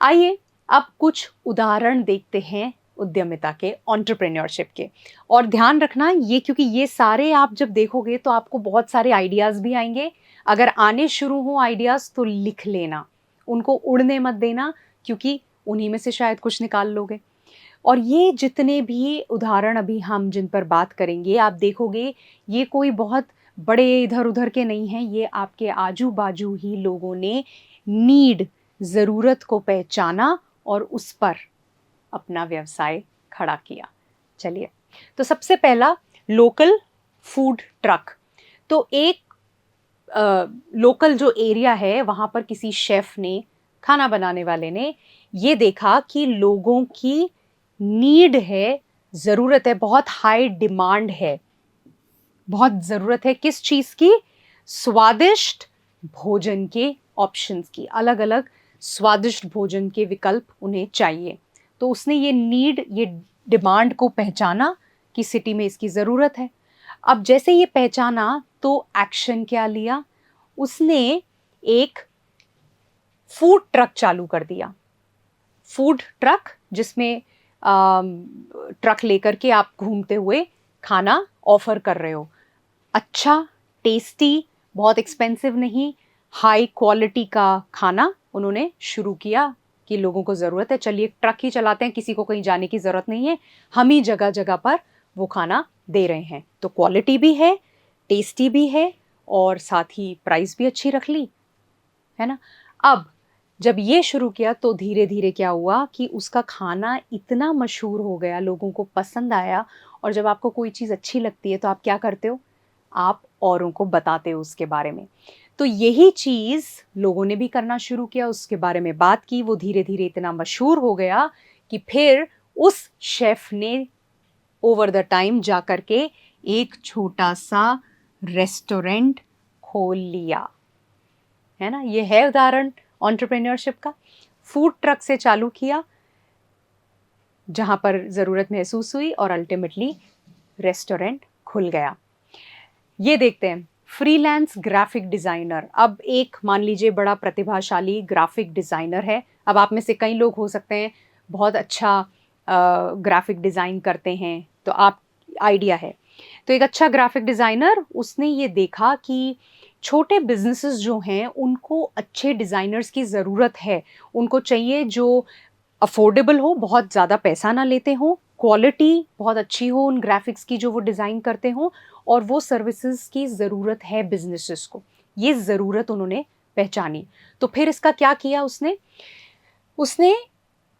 आइए अब कुछ उदाहरण देखते हैं उद्यमिता के, एंटरप्रेन्योरशिप के। और ध्यान रखना ये, क्योंकि ये सारे आप जब देखोगे तो आपको बहुत सारे आइडियाज भी आएंगे। अगर आने शुरू हो आइडियाज तो लिख लेना, उनको उड़ने मत देना, क्योंकि उन्हीं में से शायद कुछ निकाल लोगे। और ये जितने भी उदाहरण अभी हम जिन पर बात करेंगे, आप देखोगे ये कोई बहुत बड़े इधर उधर के नहीं हैं, ये आपके आजू बाजू ही लोगों ने नीड, ज़रूरत को पहचाना और उस पर अपना व्यवसाय खड़ा किया। चलिए, तो सबसे पहला, लोकल फूड ट्रक। तो एक लोकल जो एरिया है वहाँ पर किसी शेफ ने, खाना बनाने वाले ने ये देखा कि लोगों की नीड है, ज़रूरत है, बहुत हाई डिमांड है, बहुत ज़रूरत है किस चीज़ की? स्वादिष्ट भोजन के ऑप्शंस की, अलग अलग स्वादिष्ट भोजन के विकल्प उन्हें चाहिए। तो उसने ये नीड, ये डिमांड को पहचाना कि सिटी में इसकी ज़रूरत है। अब जैसे ये पहचाना तो एक्शन क्या लिया? उसने एक फूड ट्रक चालू कर दिया। फूड ट्रक जिसमें ट्रक लेकर के आप घूमते हुए खाना ऑफर कर रहे हो। अच्छा, टेस्टी, बहुत एक्सपेंसिव नहीं, हाई क्वालिटी का खाना उन्होंने शुरू किया कि लोगों को ज़रूरत है, चलिए ट्रक ही चलाते हैं, किसी को कहीं जाने की ज़रूरत नहीं है, हम ही जगह जगह पर वो खाना दे रहे हैं। तो क्वालिटी भी है, टेस्टी भी है, और साथ ही प्राइस भी अच्छी रख ली, है ना। अब जब ये शुरू किया तो धीरे धीरे क्या हुआ कि उसका खाना इतना मशहूर हो गया, लोगों को पसंद आया। और जब आपको कोई चीज़ अच्छी लगती है तो आप क्या करते हो? आप औरों को बताते हो उसके बारे में। तो यही चीज़ लोगों ने भी करना शुरू किया, उसके बारे में बात की, वो धीरे धीरे इतना मशहूर हो गया कि फिर उस शेफ ने ओवर द टाइम जा कर के एक छोटा सा रेस्टोरेंट खोल लिया, है ना। ये है उदाहरण एंटरप्रेन्योरशिप का। फूड ट्रक से चालू किया, जहां पर ज़रूरत महसूस हुई, और अल्टीमेटली रेस्टोरेंट खुल गया। ये देखते हैं, फ्रीलांस ग्राफिक डिज़ाइनर। अब एक मान लीजिए बड़ा प्रतिभाशाली ग्राफिक डिज़ाइनर है। अब आप में से कई लोग हो सकते हैं बहुत अच्छा ग्राफिक डिज़ाइन करते हैं, तो आप आइडिया है। तो एक अच्छा ग्राफिक डिज़ाइनर, उसने ये देखा कि छोटे बिजनेसेस जो हैं उनको अच्छे डिज़ाइनर्स की ज़रूरत है। उनको चाहिए जो अफोर्डेबल हो, बहुत ज़्यादा पैसा ना लेते हों, क्वालिटी बहुत अच्छी हो उन ग्राफिक्स की जो वो डिज़ाइन करते हों, और वो सर्विसेज की ज़रूरत है बिजनेसेस को। ये ज़रूरत उन्होंने पहचानी। तो फिर इसका क्या किया उसने? उसने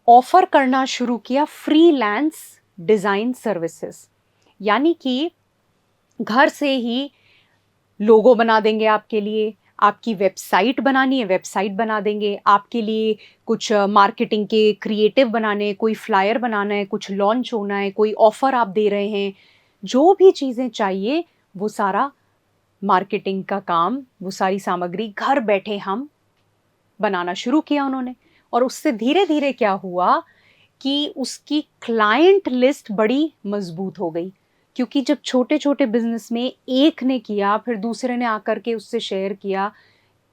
ऑफर करना शुरू किया फ्रीलांस डिज़ाइन सर्विसेज। यानी कि घर से ही लोगो बना देंगे आपके लिए, आपकी वेबसाइट बनानी है वेबसाइट बना देंगे आपके लिए, कुछ मार्केटिंग के क्रिएटिव बनाने, कोई फ्लायर बनाना है, कुछ लॉन्च होना है, कोई ऑफर आप दे रहे हैं, जो भी चीज़ें चाहिए वो सारा मार्केटिंग का काम, वो सारी सामग्री घर बैठे हम बनाना शुरू किया उन्होंने। और उससे धीरे धीरे क्या हुआ कि उसकी क्लाइंट लिस्ट बड़ी मजबूत हो गई, क्योंकि जब छोटे छोटे बिजनेस में एक ने किया, फिर दूसरे ने आकर के उससे शेयर किया,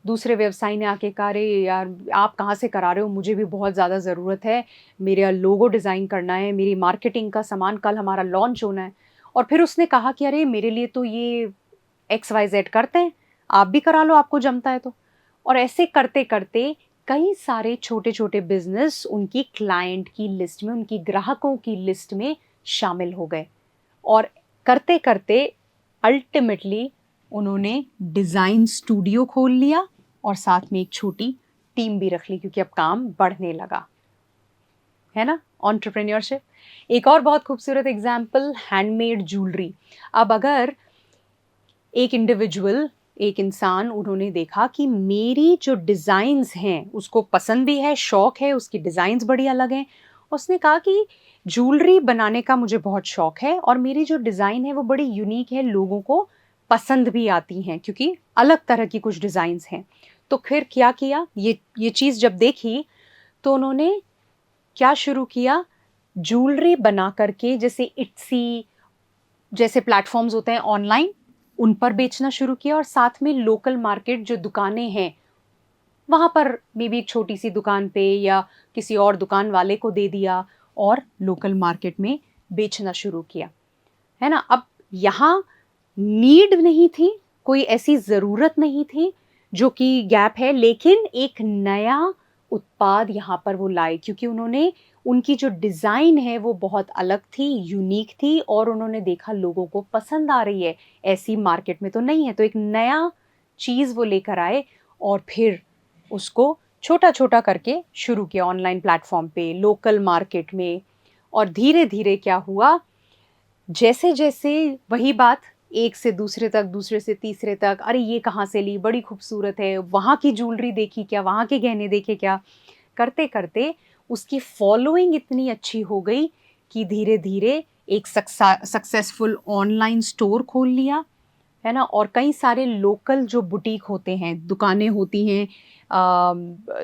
दूसरे व्यवसायी ने आके कहा, अरे यार आप कहाँ से करा रहे हो, मुझे भी बहुत ज़्यादा ज़रूरत है, मेरा लोगो डिज़ाइन करना है, मेरी मार्केटिंग का सामान, कल हमारा लॉन्च होना है। और फिर उसने कहा कि अरे मेरे लिए तो ये XYZ करते हैं, आप भी करा लो, आपको जमता है तो। और ऐसे करते करते कई सारे छोटे छोटे बिजनेस उनकी क्लाइंट की लिस्ट में, उनकी ग्राहकों की लिस्ट में शामिल हो गए। और करते करते अल्टीमेटली उन्होंने डिज़ाइन स्टूडियो खोल लिया, और साथ में एक छोटी टीम भी रख ली, क्योंकि अब काम बढ़ने लगा, है ना, एंटरप्रेन्योरशिप। एक और बहुत खूबसूरत एग्जाम्पल, हैंडमेड ज्वेलरी। अब अगर एक इंडिविजुअल, एक इंसान, उन्होंने देखा कि मेरी जो डिज़ाइंस हैं उसको पसंद भी है, शौक है, उसकी डिज़ाइंस बड़ी अलग हैं। उसने कहा कि ज्वेलरी बनाने का मुझे बहुत शौक है, और मेरी जो डिज़ाइन है वो बड़ी यूनिक है, लोगों को पसंद भी आती हैं, क्योंकि अलग तरह की कुछ डिज़ाइंस हैं। तो फिर क्या किया, ये चीज़ जब देखी तो उन्होंने क्या शुरू किया, ज्वेलरी बना करके, जैसे इट्सी जैसे प्लेटफॉर्म्स होते हैं ऑनलाइन, उन पर बेचना शुरू किया, और साथ में लोकल मार्केट जो दुकानें हैं वहाँ पर मे बी एक छोटी सी दुकान पे या किसी और दुकान वाले को दे दिया और लोकल मार्केट में बेचना शुरू किया, है ना। अब यहाँ नीड नहीं थी, कोई ऐसी ज़रूरत नहीं थी जो कि गैप है, लेकिन एक नया उत्पाद यहाँ पर वो लाए क्योंकि उन्होंने उनकी जो डिज़ाइन है वो बहुत अलग थी, यूनिक थी और उन्होंने देखा लोगों को पसंद आ रही है, ऐसी मार्केट में तो नहीं है। तो एक नया चीज़ वो लेकर आए और फिर उसको छोटा-छोटा करके शुरू किया ऑनलाइन प्लेटफ़ॉर्म पे, लोकल मार्केट में। और धीरे-धीरे क्या हुआ, जैसे-जैसे वही बात एक से दूसरे तक, दूसरे से तीसरे तक, अरे ये कहाँ से ली, बड़ी खूबसूरत है, वहाँ की ज्वेलरी देखी क्या, वहाँ के गहने देखे क्या, करते-करते उसकी फॉलोइंग इतनी अच्छी हो गई कि धीरे-धीरे एक सक्सेसफुल ऑनलाइन स्टोर खोल लिया, है ना। और कई सारे लोकल जो बुटीक होते हैं, दुकानें होती हैं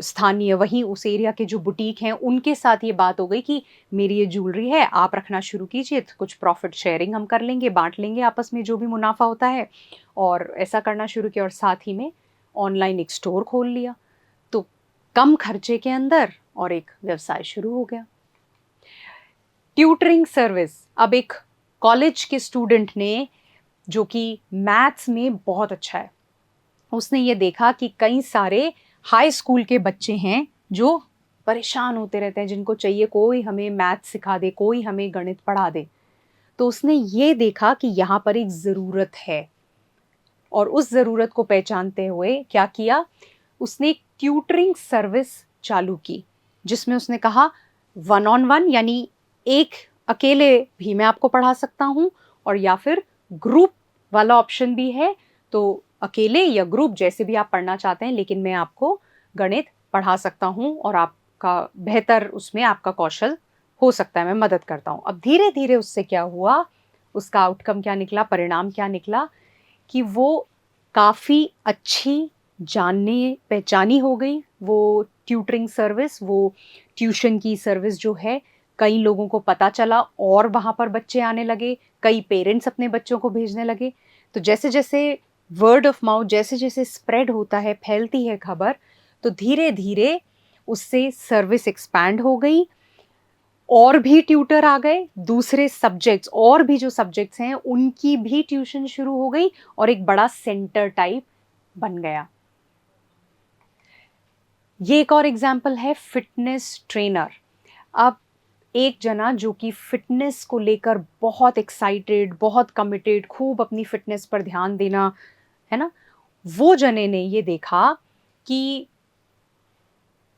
स्थानीय, वहीं उस एरिया के जो बुटीक हैं उनके साथ ये बात हो गई कि मेरी ये ज्वेलरी है, आप रखना शुरू कीजिए, तो कुछ प्रॉफिट शेयरिंग हम कर लेंगे, बांट लेंगे आपस में जो भी मुनाफा होता है। और ऐसा करना शुरू किया और साथ ही में ऑनलाइन एक स्टोर खोल लिया। तो कम खर्चे के अंदर और एक व्यवसाय शुरू हो गया। ट्यूटरिंग सर्विस, अब एक कॉलेज के स्टूडेंट ने जो कि मैथ्स में बहुत अच्छा है, उसने ये देखा कि कई सारे हाई स्कूल के बच्चे हैं जो परेशान होते रहते हैं, जिनको चाहिए कोई हमें मैथ सिखा दे, कोई हमें गणित पढ़ा दे। तो उसने ये देखा कि यहाँ पर एक ज़रूरत है और उस ज़रूरत को पहचानते हुए क्या किया, उसने एक ट्यूटरिंग सर्विस चालू की, जिसमें उसने कहा वन ऑन वन, यानी एक अकेले भी मैं आपको पढ़ा सकता हूँ और या फिर ग्रुप वाला ऑप्शन भी है, तो अकेले या ग्रुप जैसे भी आप पढ़ना चाहते हैं, लेकिन मैं आपको गणित पढ़ा सकता हूँ और आपका बेहतर उसमें आपका कौशल हो सकता है, मैं मदद करता हूँ। अब धीरे धीरे उससे क्या हुआ, उसका आउटकम क्या निकला, परिणाम क्या निकला कि वो काफ़ी अच्छी जानने पहचानी हो गई, वो ट्यूटरिंग सर्विस, वो ट्यूशन की सर्विस जो है, कई लोगों को पता चला और वहाँ पर बच्चे आने लगे, कई पेरेंट्स अपने बच्चों को भेजने लगे। तो जैसे-जैसे वर्ड ऑफ माउथ जैसे-जैसे स्प्रेड होता है, फैलती है खबर, तो धीरे-धीरे उससे सर्विस एक्सपैंड हो गई और भी ट्यूटर आ गए, दूसरे सब्जेक्ट्स और भी जो सब्जेक्ट्स हैं उनकी भी ट्यूशन शुरू हो गई और एक बड़ा सेंटर टाइप बन गया। ये एक और एग्जाम्पल है फिटनेस ट्रेनर। अब एक जना जो कि फिटनेस को लेकर बहुत एक्साइटेड, बहुत कमिटेड, खूब अपनी फिटनेस पर ध्यान देना, है ना, वो जने ने ये देखा कि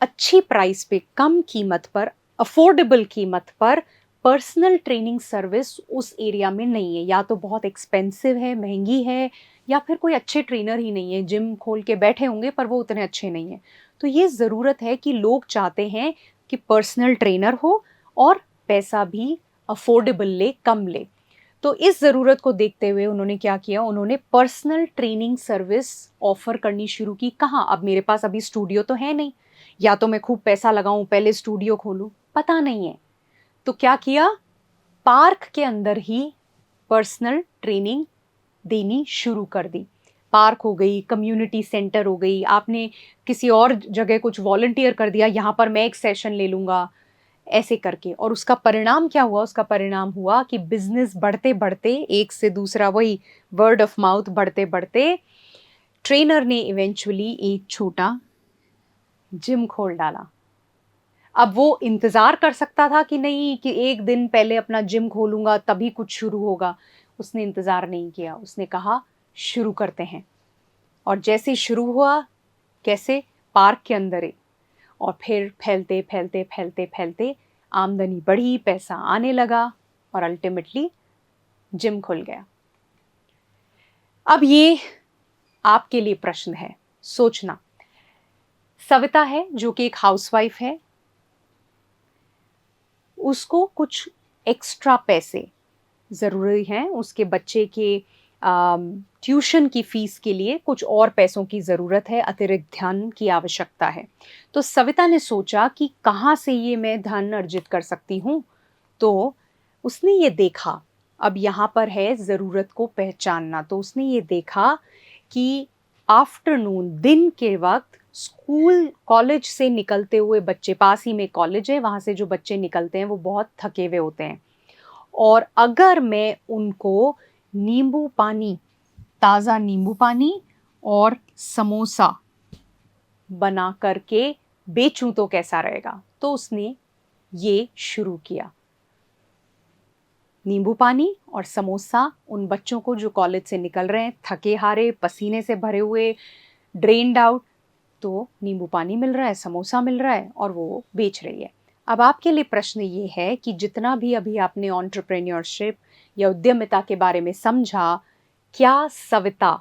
अच्छी प्राइस पे, कम कीमत पर, अफोर्डेबल कीमत पर पर्सनल ट्रेनिंग सर्विस उस एरिया में नहीं है, या तो बहुत एक्सपेंसिव है, महंगी है, या फिर कोई अच्छे ट्रेनर ही नहीं है, जिम खोल के बैठे होंगे पर वो उतने अच्छे नहीं हैं। तो ये ज़रूरत है कि लोग चाहते हैं कि पर्सनल ट्रेनर हो और पैसा भी अफोर्डेबल ले, कम ले। तो इस ज़रूरत को देखते हुए उन्होंने क्या किया, उन्होंने पर्सनल ट्रेनिंग सर्विस ऑफ़र करनी शुरू की। कहाँ, अब मेरे पास अभी स्टूडियो तो है नहीं, या तो मैं खूब पैसा लगाऊं पहले स्टूडियो खोलूं, पता नहीं है। तो क्या किया, पार्क के अंदर ही पर्सनल ट्रेनिंग देनी शुरू कर दी। पार्क हो गई, कम्युनिटी सेंटर हो गई, आपने किसी और जगह कुछ वॉलंटियर कर दिया, यहाँ पर मैं एक सेशन ले लूँगा, ऐसे करके। और उसका परिणाम क्या हुआ, उसका परिणाम हुआ कि बिजनेस बढ़ते बढ़ते एक से दूसरा, वही वर्ड ऑफ माउथ बढ़ते बढ़ते, ट्रेनर ने इवेंचुअली एक छोटा जिम खोल डाला। अब वो इंतज़ार कर सकता था कि नहीं कि एक दिन पहले अपना जिम खोलूँगा तभी कुछ शुरू होगा। उसने इंतज़ार नहीं किया, उसने कहा शुरू करते हैं। और जैसे ही शुरू हुआ, कैसे, पार्क के अंदर ही, और फिर फैलते फैलते फैलते फैलते आमदनी बढ़ी, पैसा आने लगा और अल्टीमेटली जिम खुल गया। अब ये आपके लिए प्रश्न है, सोचना। सविता है जो कि एक हाउसवाइफ है, उसको कुछ एक्स्ट्रा पैसे ज़रूरी हैं, उसके बच्चे के ट्यूशन की फ़ीस के लिए कुछ और पैसों की ज़रूरत है, अतिरिक्त धन की आवश्यकता है। तो सविता ने सोचा कि कहाँ से ये मैं धन अर्जित कर सकती हूँ। तो उसने ये देखा, अब यहाँ पर है ज़रूरत को पहचानना। तो उसने ये देखा कि आफ्टरनून, दिन के वक्त स्कूल कॉलेज से निकलते हुए बच्चे, पास ही में कॉलेज है, वहाँ से जो बच्चे निकलते हैं वो बहुत थके हुए होते हैं, और अगर मैं उनको नींबू पानी, ताज़ा नींबू पानी और समोसा बना करके बेचूं तो कैसा रहेगा। तो उसने ये शुरू किया, नींबू पानी और समोसा उन बच्चों को जो कॉलेज से निकल रहे हैं, थके हारे, पसीने से भरे हुए, ड्रेन्ड आउट, तो नींबू पानी मिल रहा है, समोसा मिल रहा है और वो बेच रही है। अब आपके लिए प्रश्न ये है कि जितना भी अभी आपने एंटरप्रेन्योरशिप या उद्यमिता के बारे में समझा, क्या सविता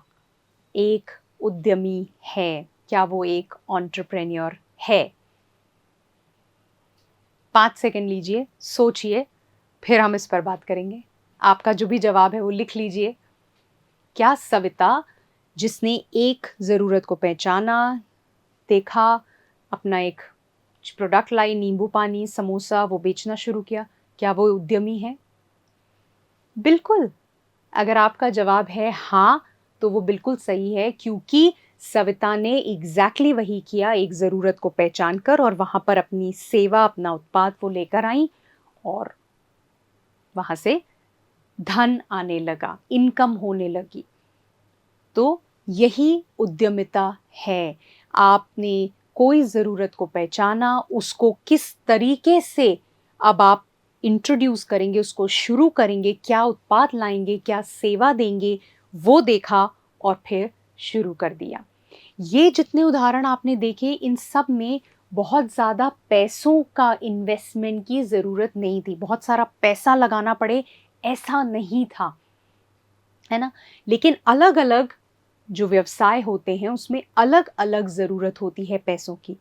एक उद्यमी है? क्या वो एक एंटरप्रेन्योर है? 5 सेकंड लीजिए, सोचिए, फिर हम इस पर बात करेंगे। आपका जो भी जवाब है वो लिख लीजिए। क्या सविता, जिसने एक ज़रूरत को पहचाना, देखा, अपना एक प्रोडक्ट लाई, नींबू पानी, समोसा, वो बेचना शुरू किया, क्या वो उद्यमी है? बिल्कुल। अगर आपका जवाब है हाँ, तो वो बिल्कुल सही है, क्योंकि सविता ने एग्जैक्टली वही किया, एक ज़रूरत को पहचान कर और वहाँ पर अपनी सेवा, अपना उत्पाद वो लेकर आई और वहाँ से धन आने लगा, इनकम होने लगी। तो यही उद्यमिता है। आपने कोई ज़रूरत को पहचाना, उसको किस तरीके से अब आप इंट्रोड्यूस करेंगे, उसको शुरू करेंगे, क्या उत्पाद लाएंगे, क्या सेवा देंगे, वो देखा और फिर शुरू कर दिया। ये जितने उदाहरण आपने देखे, इन सब में बहुत ज़्यादा पैसों का इन्वेस्टमेंट की ज़रूरत नहीं थी, बहुत सारा पैसा लगाना पड़े ऐसा नहीं था, है ना। लेकिन अलग अलग जो व्यवसाय होते हैं उसमें अलग अलग ज़रूरत होती है पैसों की।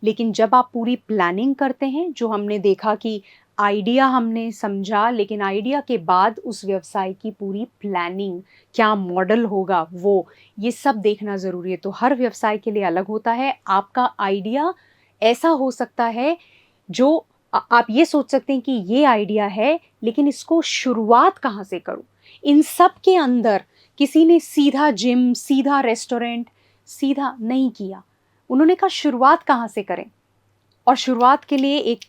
लेकिन जब आप पूरी प्लानिंग करते हैं, जो हमने देखा कि आइडिया हमने समझा, लेकिन आइडिया के बाद उस व्यवसाय की पूरी प्लानिंग, क्या मॉडल होगा वो, ये सब देखना ज़रूरी है। तो हर व्यवसाय के लिए अलग होता है। आपका आइडिया ऐसा हो सकता है जो आप ये सोच सकते हैं कि ये आइडिया है, लेकिन इसको शुरुआत कहाँ से करूँ? इन सब के अंदर किसी ने सीधा जिम, सीधा रेस्टोरेंट, सीधा नहीं किया। उन्होंने कहा शुरुआत कहाँ से करें, और शुरुआत के लिए एक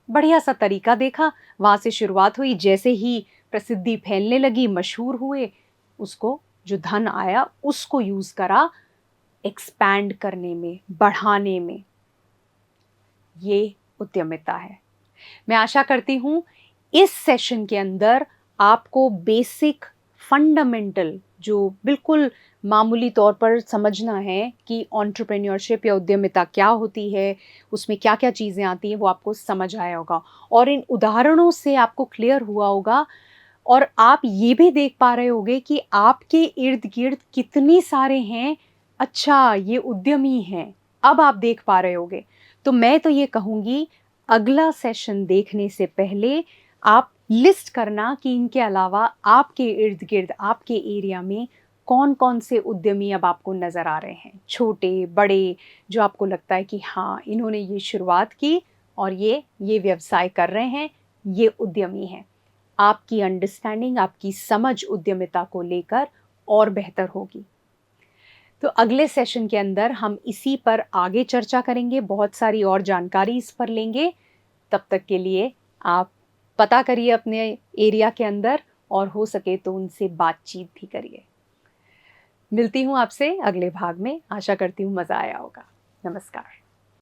बढ़िया सा तरीका देखा, वहाँ से शुरुआत हुई। जैसे ही प्रसिद्धि फैलने लगी, मशहूर हुए, उसको जो धन आया उसको यूज़ करा एक्सपैंड करने में, बढ़ाने में। ये उद्यमिता है। मैं आशा करती हूँ इस सेशन के अंदर आपको बेसिक, फंडामेंटल, जो बिल्कुल मामूली तौर पर समझना है कि एंटरप्रेन्योरशिप या उद्यमिता क्या होती है, उसमें क्या क्या चीज़ें आती हैं, वो आपको समझ आया होगा और इन उदाहरणों से आपको क्लियर हुआ होगा। और आप ये भी देख पा रहे होंगे कि आपके इर्द गिर्द कितने सारे हैं, अच्छा ये उद्यमी हैं, अब आप देख पा रहे होंगे। तो मैं तो ये कहूँगी, अगला सेशन देखने से पहले आप लिस्ट करना कि इनके अलावा आपके इर्द गिर्द, आपके एरिया में कौन कौन से उद्यमी अब आपको नज़र आ रहे हैं, छोटे बड़े, जो आपको लगता है कि हाँ इन्होंने ये शुरुआत की और ये व्यवसाय कर रहे हैं, ये उद्यमी हैं। आपकी अंडरस्टैंडिंग, आपकी समझ उद्यमिता को लेकर और बेहतर होगी। तो अगले सेशन के अंदर हम इसी पर आगे चर्चा करेंगे, बहुत सारी और जानकारी इस पर लेंगे। तब तक के लिए आप पता करिए अपने एरिया के अंदर, और हो सके तो उनसे बातचीत भी करिए। मिलती हूँ आपसे अगले भाग में। आशा करती हूँ मज़ा आया होगा। नमस्कार।